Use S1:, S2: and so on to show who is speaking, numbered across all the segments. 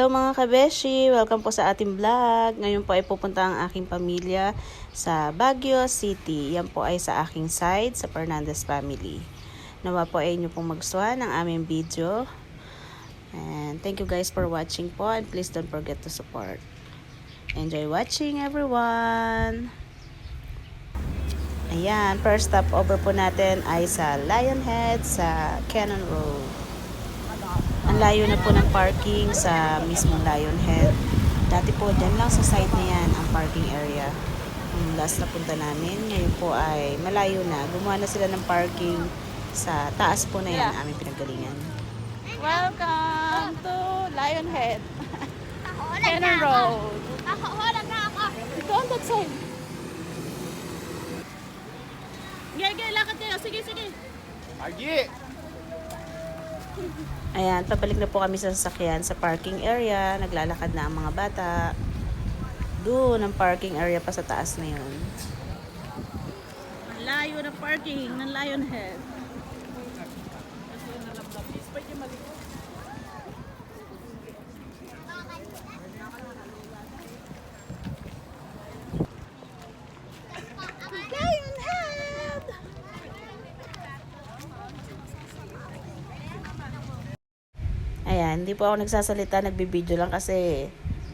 S1: mga kabeshi! Welcome po sa ating vlog. Ngayon po ay pupunta ang aking pamilya sa Baguio City. Yan po ay sa aking side, sa Fernandez family. Nawa po ay inyo pong magustuhan ang aming video. And thank you guys for watching po, and please don't forget to support. Enjoy watching everyone! Ayan, first stop over po natin ay sa Lionhead sa Cannon Road. Ang layo na po ng parking sa mismong Lionhead. Dati po dyan lang sa side na yan ang parking area. Ang last na punta namin, ngayon po ay malayo na. Gumawa na sila ng parking sa taas po na yan, aming pinagalingan. Welcome to Lionhead. Cannon Road. Ito on that side. Gaya, lakad kayo. Sige.
S2: Agi!
S1: Ayan, pabalik na po kami sa sasakyan sa parking area. Naglalakad na ang mga bata. Doon ang parking area pa sa taas na yun. Ang layo ng parking ng Lionhead. Ayan, hindi po ako nagsasalita, nagbibideo lang kasi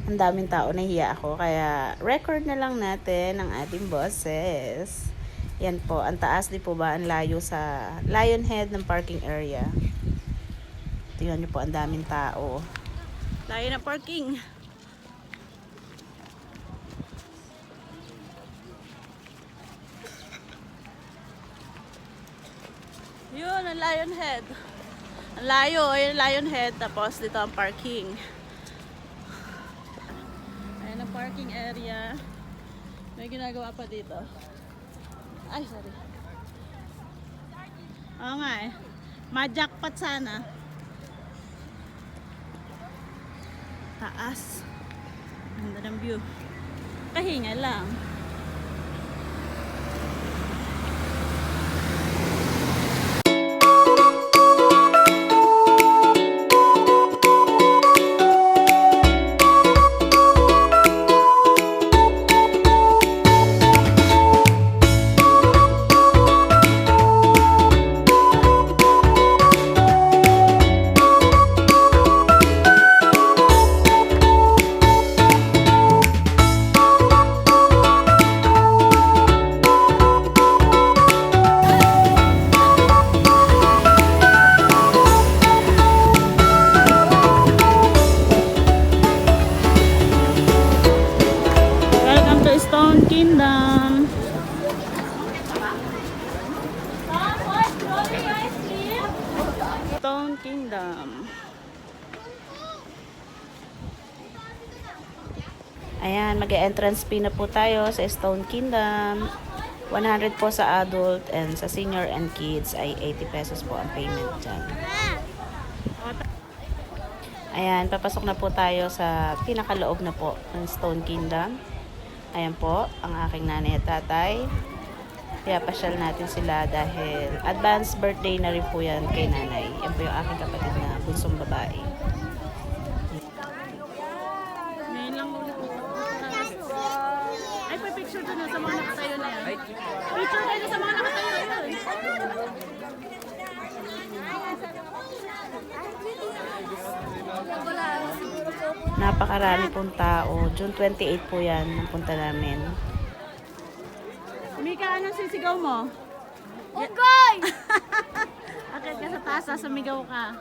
S1: ang daming tao, nahiya ako. Kaya record na lang natin ang ating boses. Yan po, ang taas di po ba, ang layo sa Lionhead ng parking area. Tingnan nyo po, ang daming tao. Layo na parking. Yun, ang Lionhead. Ang layo, ayun Lionhead, tapos dito ang parking. Ayan ang parking area. May ginagawa pa dito. Ay, sorry. Oo nga eh. Ma-jackpot sana. Taas. Ganda ng view. Kahinga lang. Stone Kingdom. Stone Kingdom. Ayan, mag-entrance fee na po tayo sa Stone Kingdom. 100 po sa adult, and sa senior and kids ay 80 pesos po ang payment dyan. Ayan, papasok na po tayo sa pinakaloob na po ng Stone Kingdom. Ayan po, ang aking nanay at tatay. Kaya pasyal natin sila dahil advance birthday na rin po yan kay nanay. Yan po yung aking kapatid na bunsong babae. Ngayon lang ulit. Ay, pa picture doon sa mga nakatayo na yan. Picture tayo sa mga nakatayo na yun. Napakarami pong tao. June 28 po yan ang punta namin. Mika, anong sisigaw mo?
S3: Okay!
S1: Akit ka sa taas, sumigaw ka.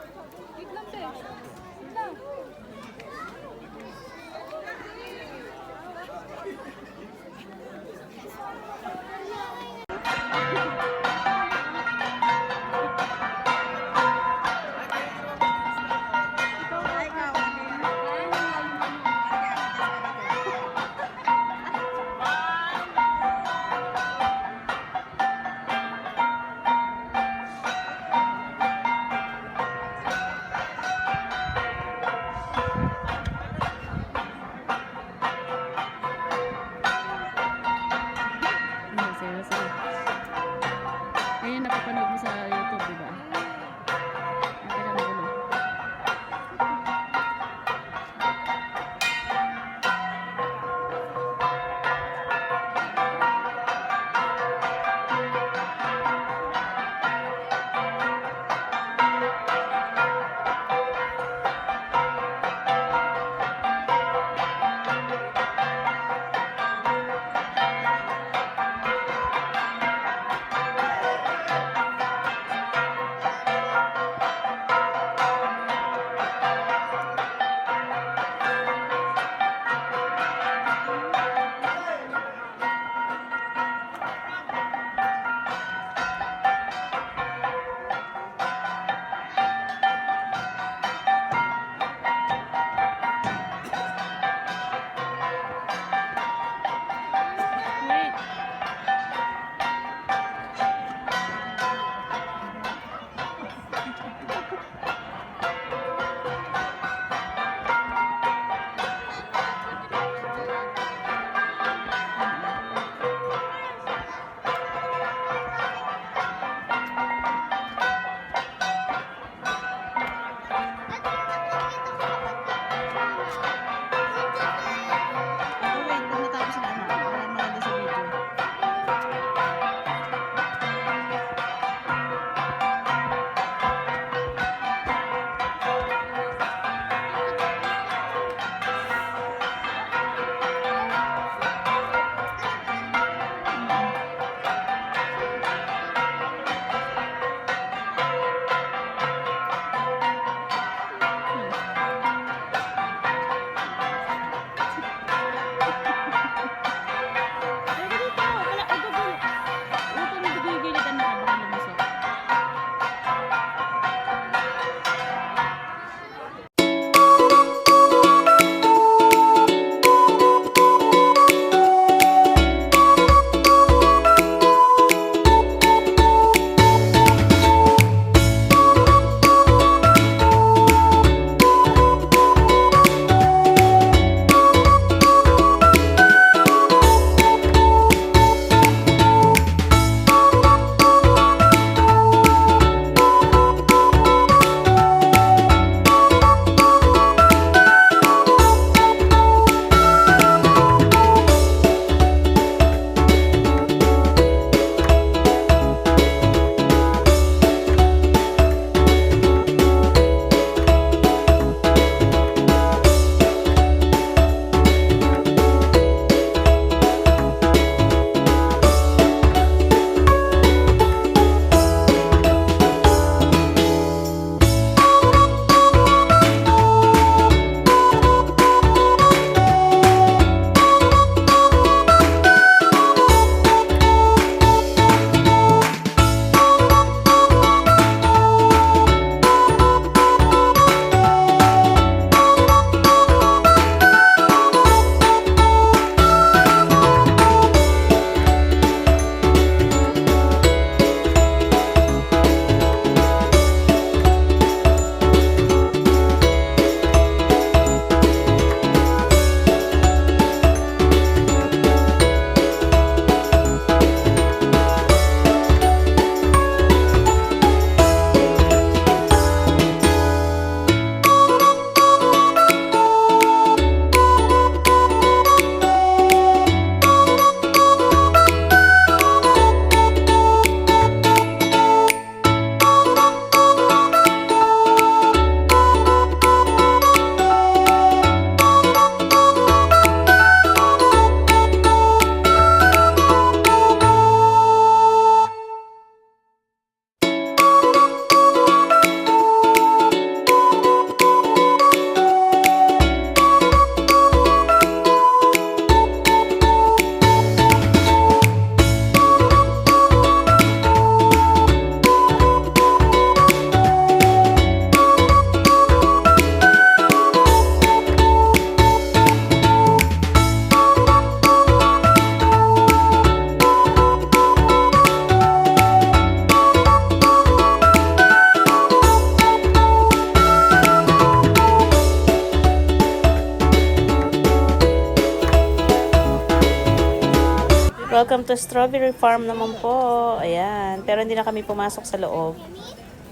S1: Welcome to Strawberry Farm naman po. Ayan. Pero hindi na kami pumasok sa loob.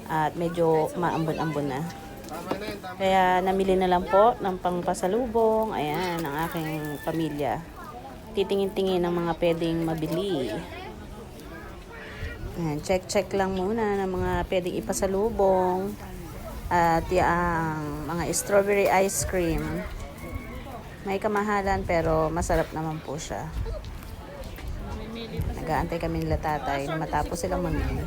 S1: At medyo maambon-ambon na. Kaya namili na lang po ng pangpasalubong. Ayan, ang aking pamilya. Titingin-tingin ng mga pwedeng mabili. Ayan, check lang muna ng mga pwedeng ipasalubong. At yung mga strawberry ice cream. May kamahalan pero masarap naman po siya. Nag-aantay kami nila tatay na matapos silang mamili.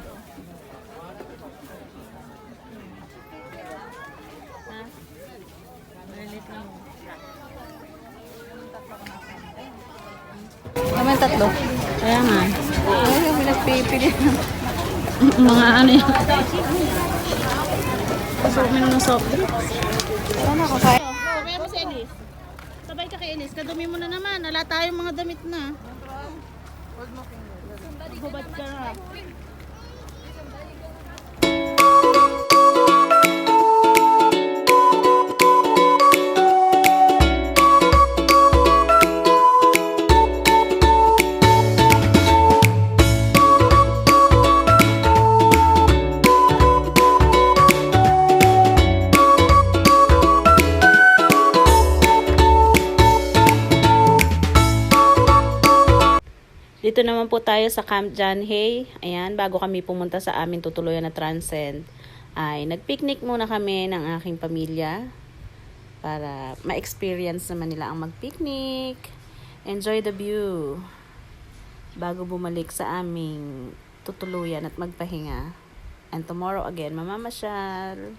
S4: Kami tatlo.
S1: Kaya nga.
S4: Ay, kami nagpipili.
S1: Mga ano yun. Pasok mo ng soft drink.
S4: Ano ako kaya?
S1: Kaya mo si Elise. Sabay ka kay Elise. Kadumi mo na naman. Wala tayong mga damit na. Hubad ka na. Dito naman po tayo sa Camp John Hay. Ayan, bago kami pumunta sa amin tutuluyan na Transcend, ay nag-picnic muna kami ng aking pamilya para ma-experience naman nila ang mag-picnic. Enjoy the view bago bumalik sa aming tutuluyan at magpahinga. And tomorrow again, mamamasyal.